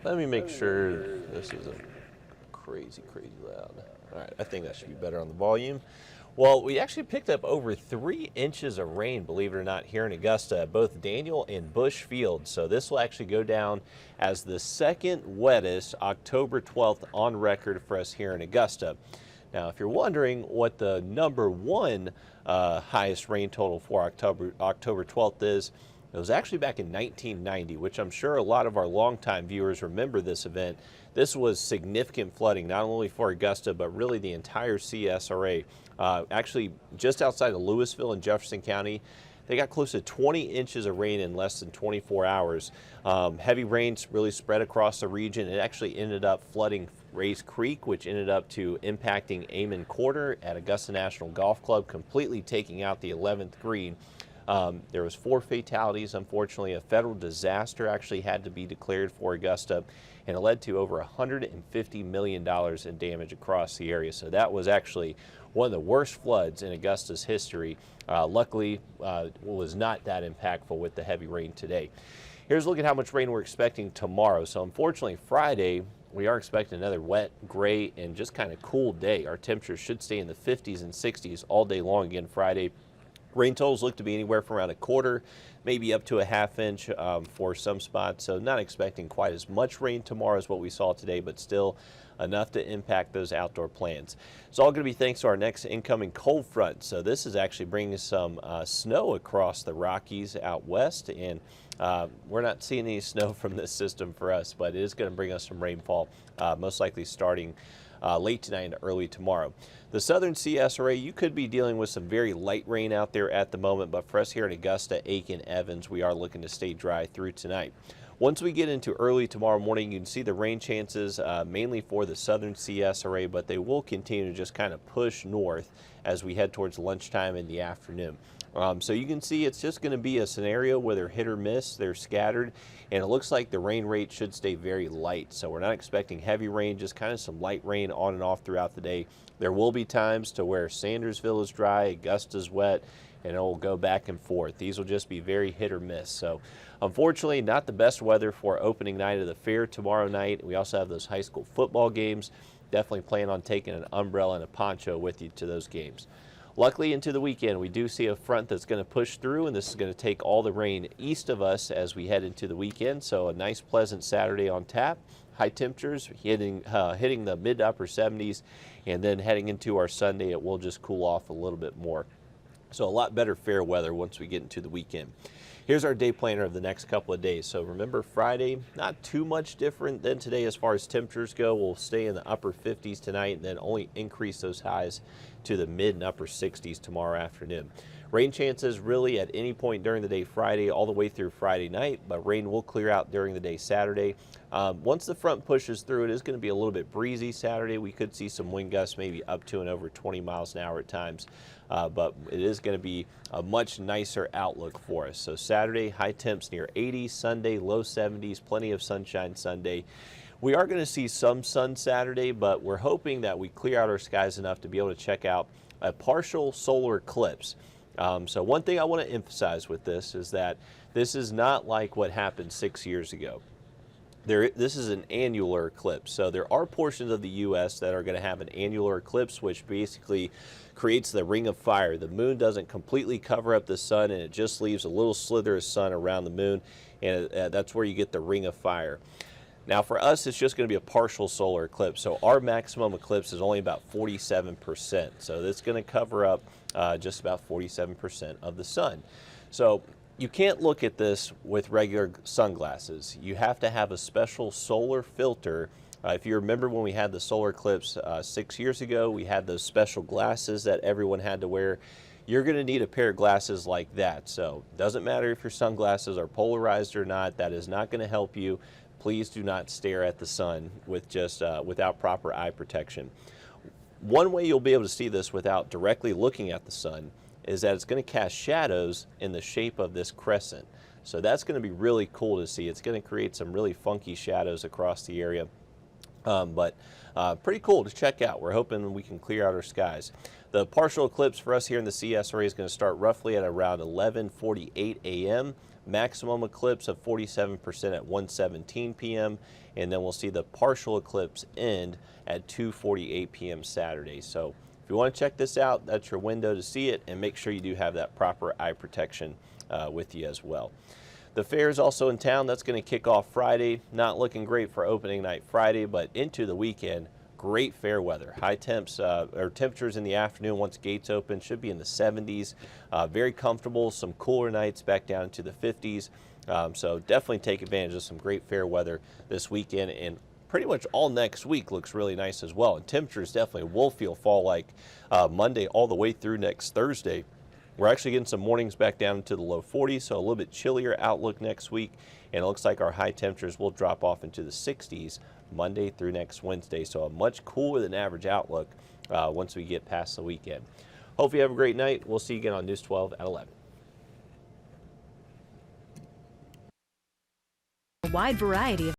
Let me make sure this isn't crazy loud. All right, I think that should be better on the volume. Well, we actually picked up over 3 inches of rain, believe it or not, here in Augusta at both Daniel and Bush Field. So this will actually go down as the second wettest October 12th on record for us here in Augusta. Now, if you're wondering what the number one highest rain total for October 12th is, it was actually back in 1990, which I'm sure a lot of our longtime viewers remember this event. This was significant flooding, not only for Augusta, but really the entire CSRA. Actually, just outside of Louisville in Jefferson County, they got close to 20 inches of rain in less than 24 hours. Heavy rains really spread across the region. It actually ended up flooding Rays Creek, which ended up to impacting Amon Quarter at Augusta National Golf Club, completely taking out the 11th green. There was 4 fatalities. Unfortunately, a federal disaster actually had to be declared for Augusta, and it led to over $150 million in damage across the area. So that was actually one of the worst floods in Augusta's history. Luckily, it was not that impactful with the heavy rain today. Here's a look at how much rain we're expecting tomorrow. So unfortunately, Friday, we are expecting another wet, gray, and just kind of cool day. Our temperatures should stay in the 50s and 60s all day long again Friday. Rain totals look to be anywhere from around a quarter, maybe up to a ½ inch for some spots. So not expecting quite as much rain tomorrow as what we saw today, but still enough to impact those outdoor plans. It's all going to be thanks to our next incoming cold front. So this is actually bringing some snow across the Rockies out west, and we're not seeing any snow from this system for us, but it is going to bring us some rainfall, most likely starting late tonight and early tomorrow. The southern CSRA, you could be dealing with some very light rain out there at the moment, but for us here in Augusta, Aiken, Evans, we are looking to stay dry through tonight. Once we get into early tomorrow morning, you can see the rain chances mainly for the southern CSRA, but they will continue to just kind of push north as we head towards lunchtime in the afternoon. So you can see it's just going to be a scenario where they're hit or miss, they're scattered, and it looks like the rain rate should stay very light. So we're not expecting heavy rain, just kind of some light rain on and off throughout the day. There will be times to where Sandersville is dry, Augusta's wet, and it will go back and forth. These will just be very hit or miss. So unfortunately, not the best weather for opening night of the fair tomorrow night. We also have those high school football games. Definitely plan on taking an umbrella and a poncho with you to those games. Luckily, into the weekend, we do see a front that's going to push through, and this is going to take all the rain east of us as we head into the weekend. So a nice, pleasant Saturday on tap. High temperatures hitting the mid to upper 70s, and then heading into our Sunday, it will just cool off a little bit more. So a lot better fair weather once we get into the weekend. Here's our day planner of the next couple of days. So remember, Friday, not too much different than today as far as temperatures go. We'll stay in the upper 50s tonight and then only increase those highs to the mid and upper 60s tomorrow afternoon. Rain chances really at any point during the day Friday all the way through Friday night, but rain will clear out during the day Saturday. Once the front pushes through, it is going to be a little bit breezy Saturday. We could see some wind gusts maybe up to and over 20 miles an hour at times, but it is going to be a much nicer outlook for us. So Saturday, high temps near 80, Sunday, low 70s, plenty of sunshine Sunday. We are going to see some sun Saturday, but we're hoping that we clear out our skies enough to be able to check out a partial solar eclipse. So one thing I want to emphasize with this is that this is not like what happened 6 years ago. This is an annular eclipse. So there are portions of the U.S. that are going to have an annular eclipse, which basically creates the ring of fire. The moon doesn't completely cover up the sun, and it just leaves a little slither of sun around the moon, and that's where you get the ring of fire. Now for us, it's just going to be a partial solar eclipse. So our maximum eclipse is only about 47%. So that's going to cover up just about 47% of the sun. So you can't look at this with regular sunglasses. You have to have a special solar filter. If you remember when we had the solar eclipse 6 years ago, we had those special glasses that everyone had to wear. You're going to need a pair of glasses like that. So it doesn't matter if your sunglasses are polarized or not. That is not going to help you. Please do not stare at the sun with just without proper eye protection. One way you'll be able to see this without directly looking at the sun is that it's going to cast shadows in the shape of this crescent. So that's going to be really cool to see. It's going to create some really funky shadows across the area. But pretty cool to check out. We're hoping we can clear out our skies. The partial eclipse for us here in the CS area is going to start roughly at around 11:48 a.m. Maximum eclipse of 47% at 1:17 p.m. And then we'll see the partial eclipse end at 2:48 p.m. Saturday. So if you want to check this out, that's your window to see it, and make sure you do have that proper eye protection with you as well. The fair is also in town. That's going to kick off Friday. Not looking great for opening night Friday, but into the weekend, great fair weather. High temps or temperatures in the afternoon once gates open should be in the 70s. Very comfortable. Some cooler nights back down to the 50s. So definitely take advantage of some great fair weather this weekend, and pretty much all next week looks really nice as well. And temperatures definitely will feel fall-like Monday all the way through next Thursday. We're actually getting some mornings back down to the low 40s, so a little bit chillier outlook next week. And it looks like our high temperatures will drop off into the 60s Monday through next Wednesday. So a much cooler than average outlook once we get past the weekend. Hope you have a great night. We'll see you again on News 12 at 11. A wide variety of